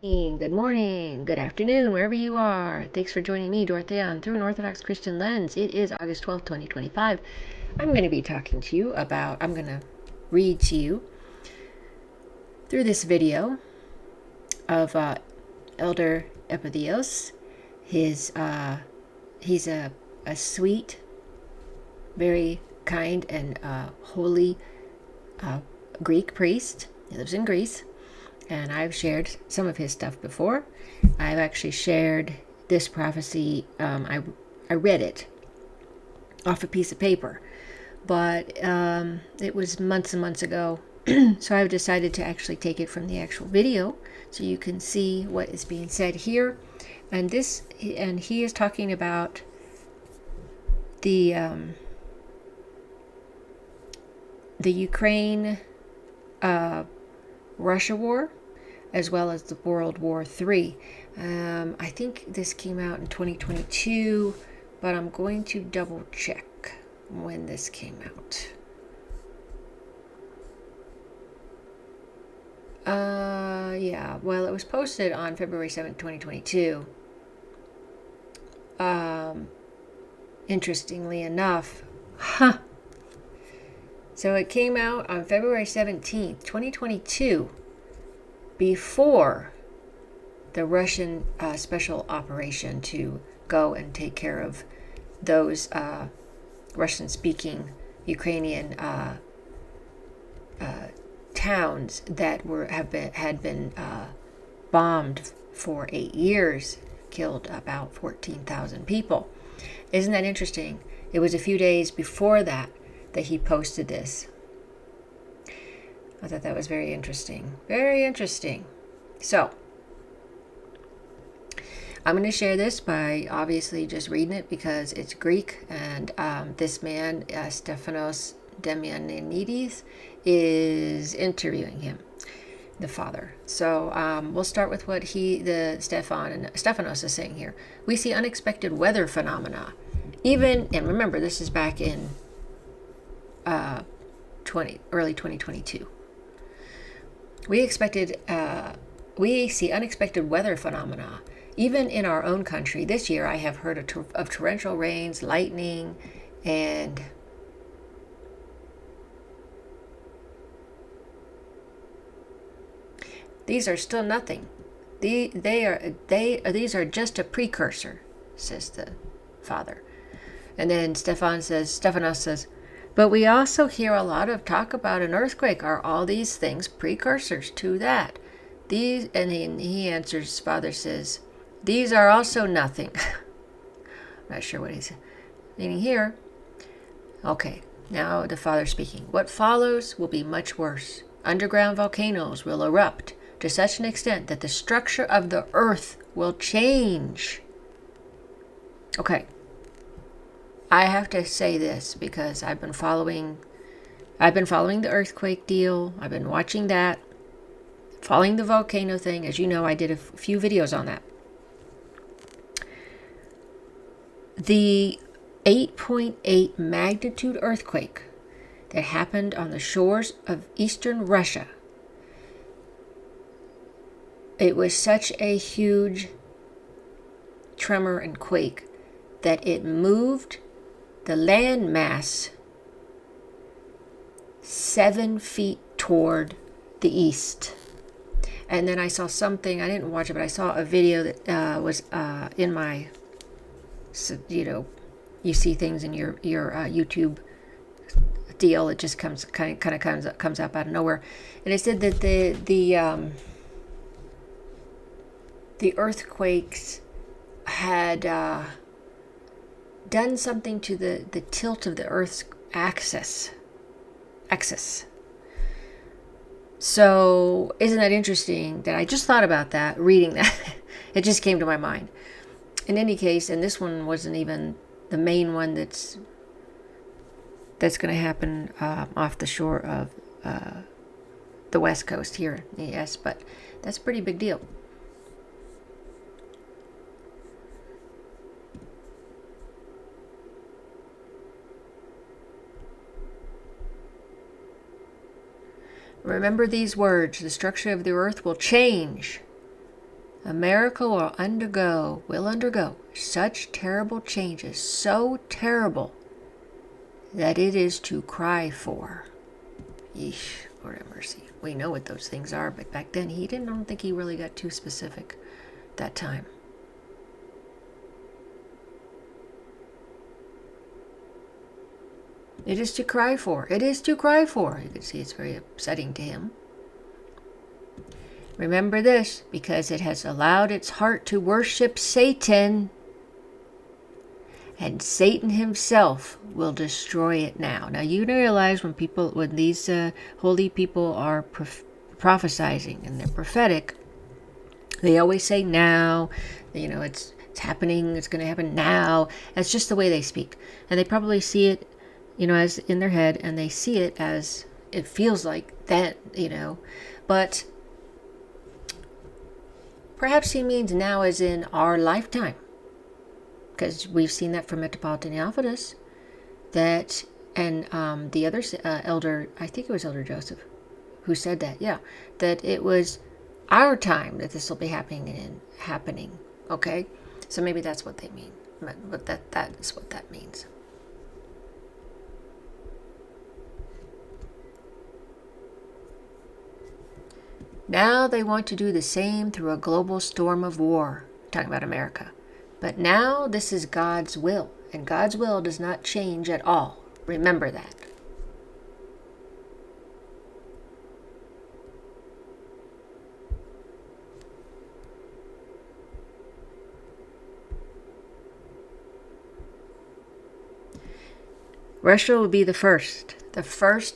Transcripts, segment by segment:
Good morning, good afternoon, wherever you are. Thanks for joining me, Dorothea, on Through an Orthodox Christian Lens. It is August 12th, 2025. I'm going to be talking to you about, I'm going to read to you through this video of Elder Elpidios. He's a sweet, very kind, and holy Greek priest. He lives in Greece. And I've shared some of his stuff before. I've actually shared this prophecy. I read it off a piece of paper, but it was months and months ago. So I've decided to actually take it from the actual video, so you can see what is being said here. And he is talking about the Ukraine Russia war, as well as the World War III. I think this came out in 2022, but I'm going to double check when this came out. Yeah, well, it was posted on February 7th, 2022. Interestingly enough, so it came out on February 17th, 2022, before the Russian special operation to go and take care of those Russian-speaking Ukrainian towns that had been bombed for 8 years, killed about 14,000 people. Isn't that interesting? It was a few days before that he posted this. I thought that was very interesting. Very interesting. So, I'm going to share this by obviously just reading it because it's Greek, and this man, Stephanos Demianidis, is interviewing him, the father. So we'll start with what Stephanos is saying here. We see unexpected weather phenomena. And remember, this is back in early 2022. We see unexpected weather phenomena. Even in our own country this year, I have heard of torrential rains, lightning, and these are still nothing. These are just a precursor, says the father. And then Stephanos says, but we also hear a lot of talk about an earthquake. Are all these things precursors to that? He answers, father says, these are also nothing. I'm not sure what he's meaning here. Okay, now the father speaking. What follows will be much worse. Underground volcanoes will erupt to such an extent that the structure of the earth will change. Okay. I have to say this because I've been following the earthquake deal. I've been watching that, following the volcano thing. As you know, I did a few videos on that. The 8.8 magnitude earthquake that happened on the shores of eastern Russia, it was such a huge tremor and quake that it moved the land mass 7 feet toward the east. And then I saw something, I didn't watch it, but I saw a video that was in my, you see things in your YouTube deal. It just comes up out of nowhere. And it said that the earthquakes had done something to the tilt of the Earth's axis. So isn't that interesting that I just thought about that, reading that. It just came to my mind. In any case, and this one wasn't even the main one that's going to happen off the shore of the West Coast here. Yes, but that's a pretty big deal. Remember these words: the structure of the earth will change America will undergo such terrible changes, so terrible that it is to cry for. Yeesh, Lord have mercy. We know what those things are, but back then I don't think he really got too specific that time. It is to cry for. It is to cry for. You can see it's very upsetting to him. Remember this, because it has allowed its heart to worship Satan, and Satan himself will destroy it now. Now you realize when these holy people are prophesying and they're prophetic, they always say now, it's happening, it's going to happen now. That's just the way they speak. And they probably see it, as in their head, and they see it as it feels like that, but perhaps he means now as in our lifetime. Because we've seen that from Metropolitan Elpidios, and the other elder, I think it was Elder Joseph, who said that, that it was our time that this will be happening. Okay, so maybe that's what they mean, but that is what that means. Now they want to do the same through a global storm of war. I'm talking about America. But now this is God's will, and God's will does not change at all. Remember that. Russia will be the first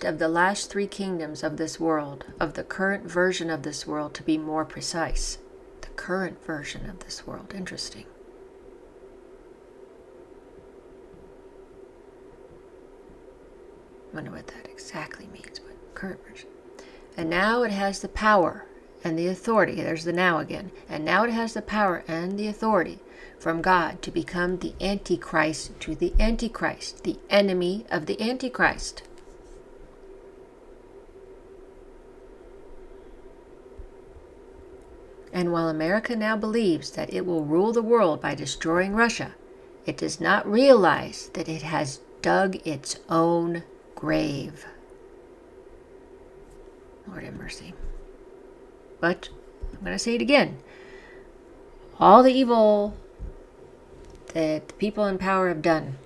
of the last three kingdoms of this world, of the current version of this world, to be more precise. The current version of this world. Interesting. I wonder what that exactly means, but current version. And now it has the power and the authority. There's the now again. And now it has the power and the authority from God to become the Antichrist to the Antichrist, the enemy of the Antichrist. And while America now believes that it will rule the world by destroying Russia, it does not realize that it has dug its own grave. Lord have mercy. But I'm going to say it again. All the evil that the people in power have done,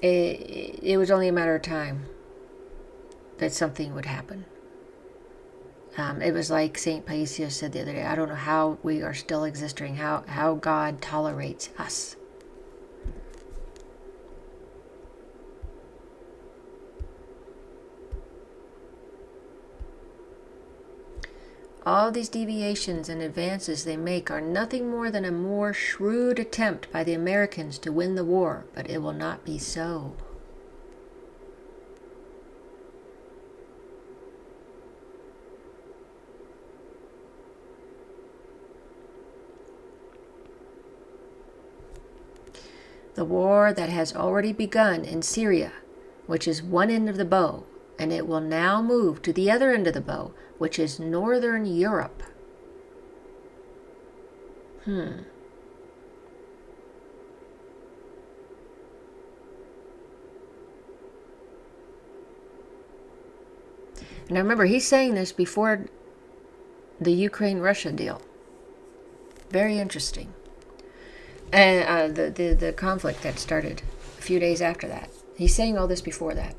it was only a matter of time that something would happen. It was like St. Paisios said the other day, I don't know how we are still existing, how God tolerates us. All these deviations and advances they make are nothing more than a more shrewd attempt by the Americans to win the war, but it will not be so. The war that has already begun in Syria, which is one end of the bow, and it will now move to the other end of the bow, which is Northern Europe. And now remember, he's saying this before the Ukraine-Russia deal. Very interesting. And the conflict that started a few days after that. He's saying all this before that.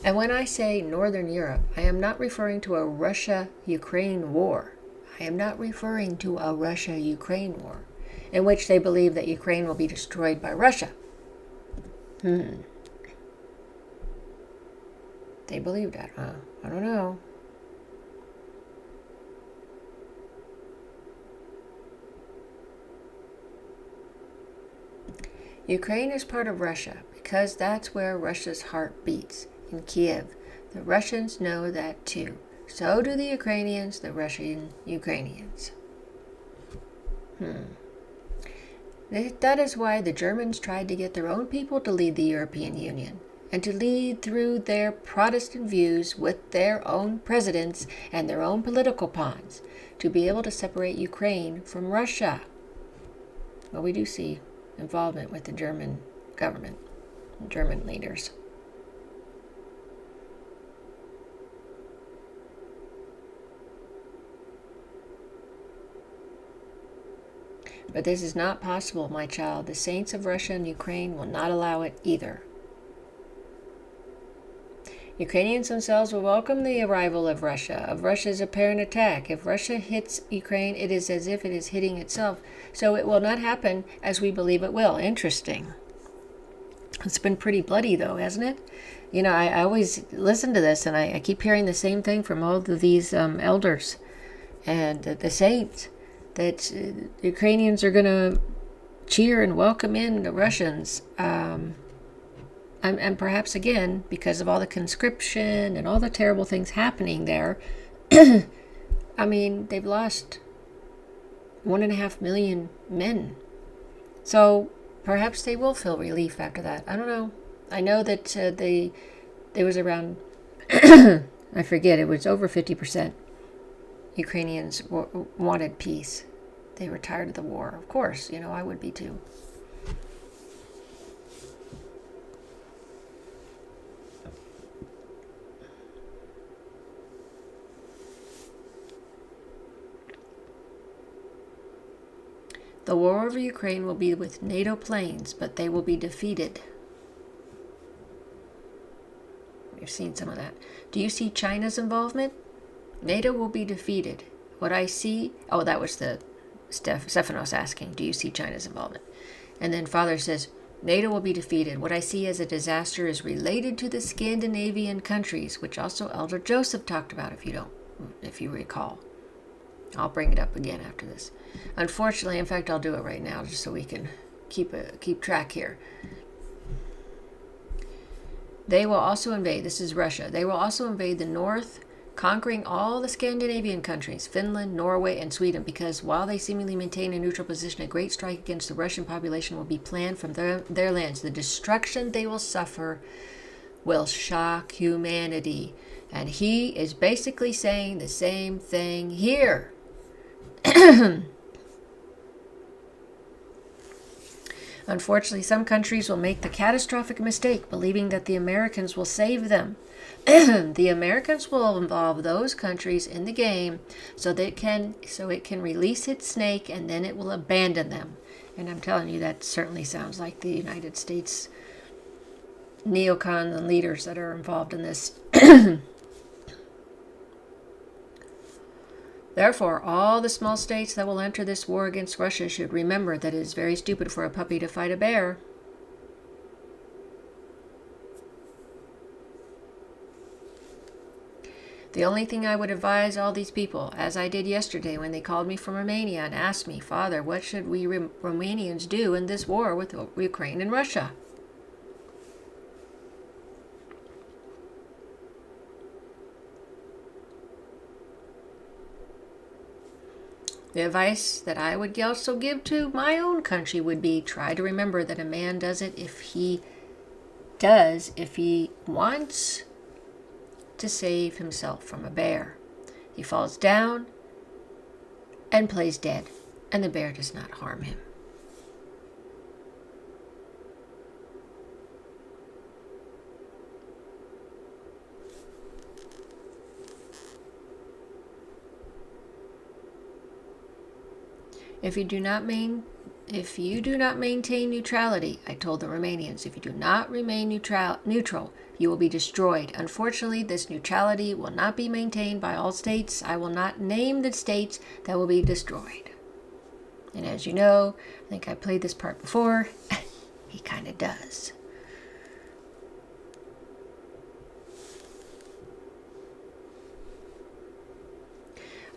And when I say Northern Europe, I am not referring to a Russia-Ukraine war. I am not referring to a Russia-Ukraine war, in which they believe that Ukraine will be destroyed by Russia. They believe that, huh? I don't know. Ukraine is part of Russia because that's where Russia's heart beats. In Kiev. The Russians know that too. So do the Ukrainians, the Russian Ukrainians. That is why the Germans tried to get their own people to lead the European Union. and to lead through their Protestant views with their own presidents and their own political pawns, to be able to separate Ukraine from Russia. Well, we do see involvement with the German government, German leaders. But this is not possible, my child. The saints of Russia and Ukraine will not allow it either. Ukrainians themselves will welcome the arrival of Russia's apparent attack. If Russia hits Ukraine, it is as if it is hitting itself. So it will not happen as we believe it will. Interesting. It's been pretty bloody, though, hasn't it? You know, I always listen to this, and I keep hearing the same thing from all of these elders and the saints, that Ukrainians are going to cheer and welcome in the Russians. And perhaps, again, because of all the conscription and all the terrible things happening there, I mean, they've lost 1.5 million men. So perhaps they will feel relief after that. I don't know. I know that there was around, I forget, it was over 50% Ukrainians wanted peace. They were tired of the war. Of course, you know, I would be too. The war over Ukraine will be with NATO planes, but they will be defeated. We've seen some of that. Do you see China's involvement? NATO will be defeated. What I see... Oh, that was the Stephanos asking, do you see China's involvement? And then Father says, NATO will be defeated. What I see as a disaster is related to the Scandinavian countries, which also Elder Joseph talked about, if you recall. I'll bring it up again after this. Unfortunately, in fact, I'll do it right now just so we can keep track here. They will also invade, this is Russia, they will also invade the north, conquering all the Scandinavian countries, Finland, Norway, and Sweden, because while they seemingly maintain a neutral position, a great strike against the Russian population will be planned from their lands. The destruction they will suffer will shock humanity. And he is basically saying the same thing here. Unfortunately, some countries will make the catastrophic mistake believing that the Americans will save them. The Americans will involve those countries in the game so it can release its snake, and then it will abandon them. And I'm telling you, that certainly sounds like the United States neocons and leaders that are involved in this. Therefore, all the small states that will enter this war against Russia should remember that it is very stupid for a puppy to fight a bear. The only thing I would advise all these people, as I did yesterday when they called me from Romania and asked me, Father, what should we Romanians do in this war with Ukraine and Russia? The advice that I would also give to my own country would be, try to remember that a man does it if he wants to save himself from a bear. He falls down and plays dead, and the bear does not harm him. If you do not maintain neutrality, I told the Romanians, if you do not remain neutral, you will be destroyed. Unfortunately, this neutrality will not be maintained by all states. I will not name the states that will be destroyed. And as you know, I think I played this part before, he kind of does.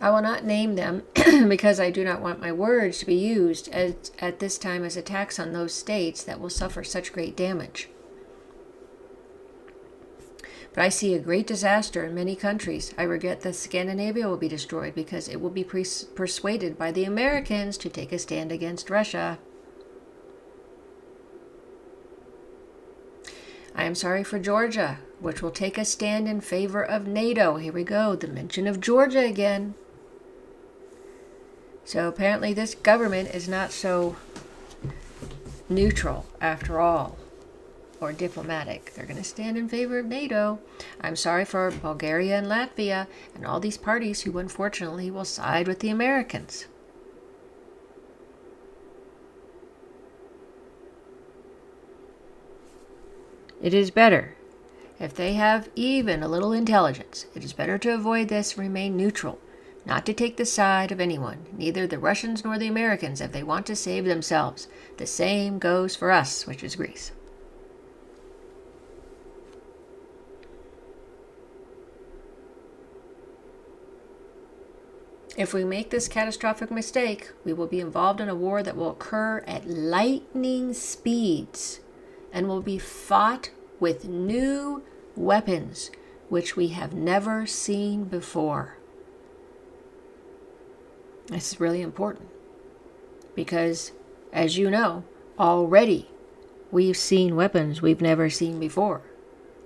I will not name them because I do not want my words to be used at this time as attacks on those states that will suffer such great damage. But I see a great disaster in many countries. I regret that Scandinavia will be destroyed because it will be persuaded by the Americans to take a stand against Russia. I am sorry for Georgia, which will take a stand in favor of NATO. Here we go, the mention of Georgia again. So apparently this government is not so neutral after all, or diplomatic. They're going to stand in favor of NATO. I'm sorry for Bulgaria and Latvia and all these parties who unfortunately will side with the Americans. It is better, if they have even a little intelligence, it is better to avoid this and remain neutral, not to take the side of anyone, neither the Russians nor the Americans, if they want to save themselves. The same goes for us, which is Greece. If we make this catastrophic mistake, we will be involved in a war that will occur at lightning speeds and will be fought with new weapons which we have never seen before. This is really important because, as you know, already we've seen weapons we've never seen before,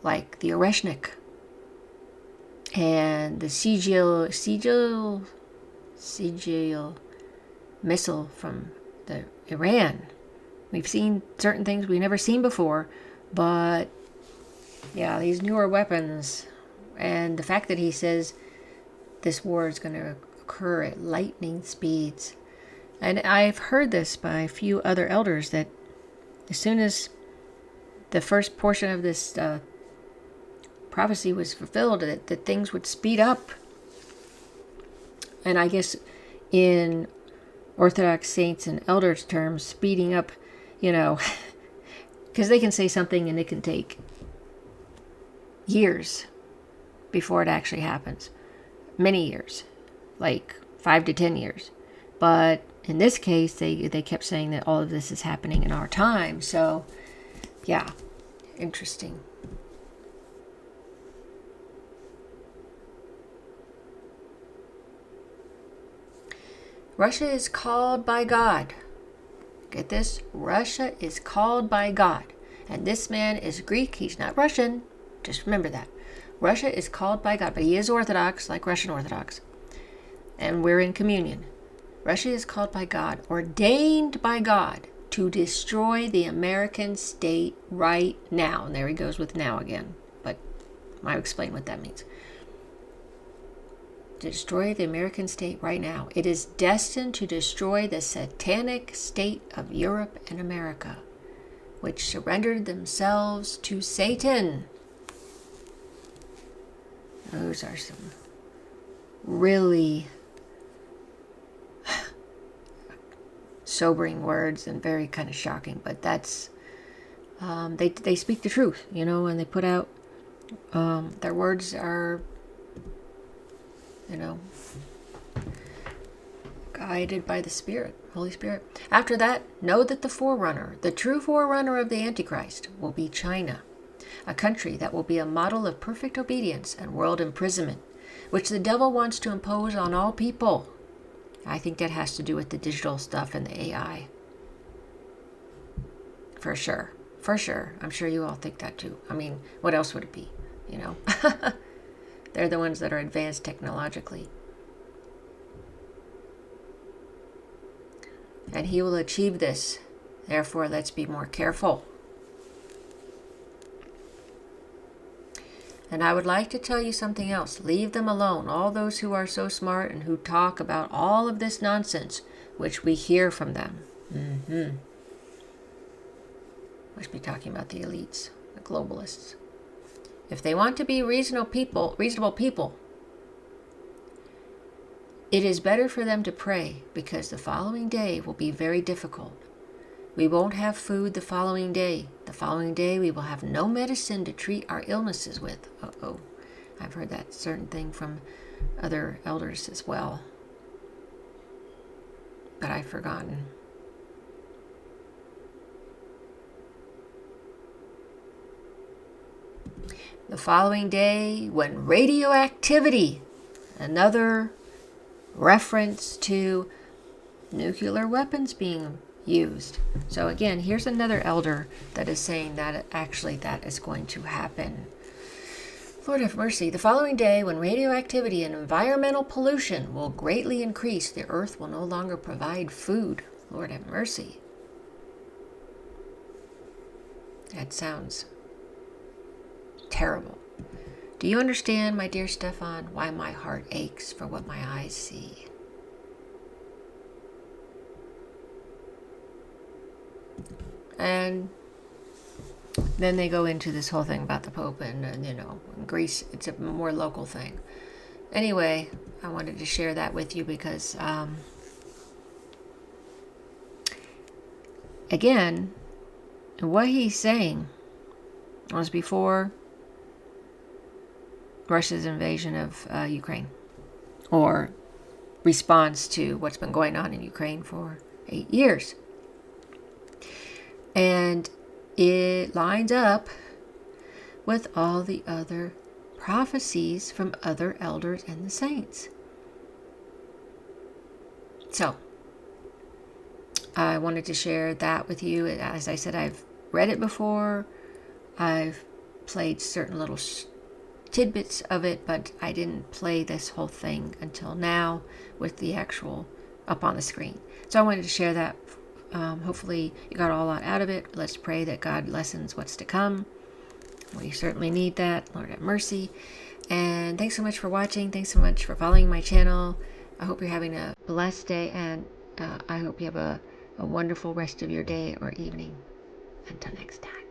like the Oreshnik and the Sigil missile from the Iran. We've seen certain things we've never seen before, but yeah, these newer weapons, and the fact that he says this war is going to occur at lightning speeds. And I've heard this by a few other elders that as soon as the first portion of this prophecy was fulfilled, that things would speed up. And I guess in Orthodox saints and elders terms, speeding up, because they can say something and it can take years before it actually happens. Many years, like 5 to 10 years. But in this case, they kept saying that all of this is happening in our time. So, yeah, interesting. Russia is called by God. Get this? Russia is called by God. And this man is Greek. He's not Russian. Just remember that. Russia is called by God, but he is Orthodox, like Russian Orthodox. And we're in communion. Russia is called by God, ordained by God, to destroy the American state right now. And there he goes with now again. But I'll explain what that means. To destroy the American state right now. It is destined to destroy the satanic state of Europe and America, which surrendered themselves to Satan. Those are some really sobering words and very kind of shocking, but that's they speak the truth, and they put out their words are guided by the Spirit, Holy Spirit. After that, know that the true forerunner of the Antichrist will be China, a country that will be a model of perfect obedience and world imprisonment, which the devil wants to impose on all people. I think that has to do with the digital stuff and the AI. For sure. For sure. I'm sure you all think that too. I mean, what else would it be? They're the ones that are advanced technologically. And he will achieve this. Therefore, let's be more careful. And I would like to tell you something else. Leave them alone. All those who are so smart and who talk about all of this nonsense, which we hear from them. Must be talking about the elites, the globalists. If they want to be reasonable people, it is better for them to pray, because the following day will be very difficult. We won't have food the following day. The following day we will have no medicine to treat our illnesses with. I've heard that certain thing from other elders as well, but I've forgotten. The following day, when radioactivity, another reference to nuclear weapons being used. So again, here's another elder that is saying that actually that is going to happen. Lord have mercy. The following day, when radioactivity and environmental pollution will greatly increase, the earth will no longer provide food. Lord have mercy. That sounds terrible. Do you understand, my dear Stefan, why my heart aches for what my eyes see? And then they go into this whole thing about the Pope and in Greece, it's a more local thing. Anyway, I wanted to share that with you because, again, what he's saying was before Russia's invasion of Ukraine, or response to what's been going on in Ukraine for 8 years. And it lines up with all the other prophecies from other elders and the saints. So, I wanted to share that with you. As I said, I've read it before. I've played certain little tidbits of it, but I didn't play this whole thing until now with the actual up on the screen. So I wanted to share that. Hopefully you got a lot out of it. Let's pray that God lessens what's to come. We certainly need that. Lord have mercy. And thanks so much for watching. Thanks so much for following my channel. I hope you're having a blessed day, and I hope you have a wonderful rest of your day or evening. Until next time.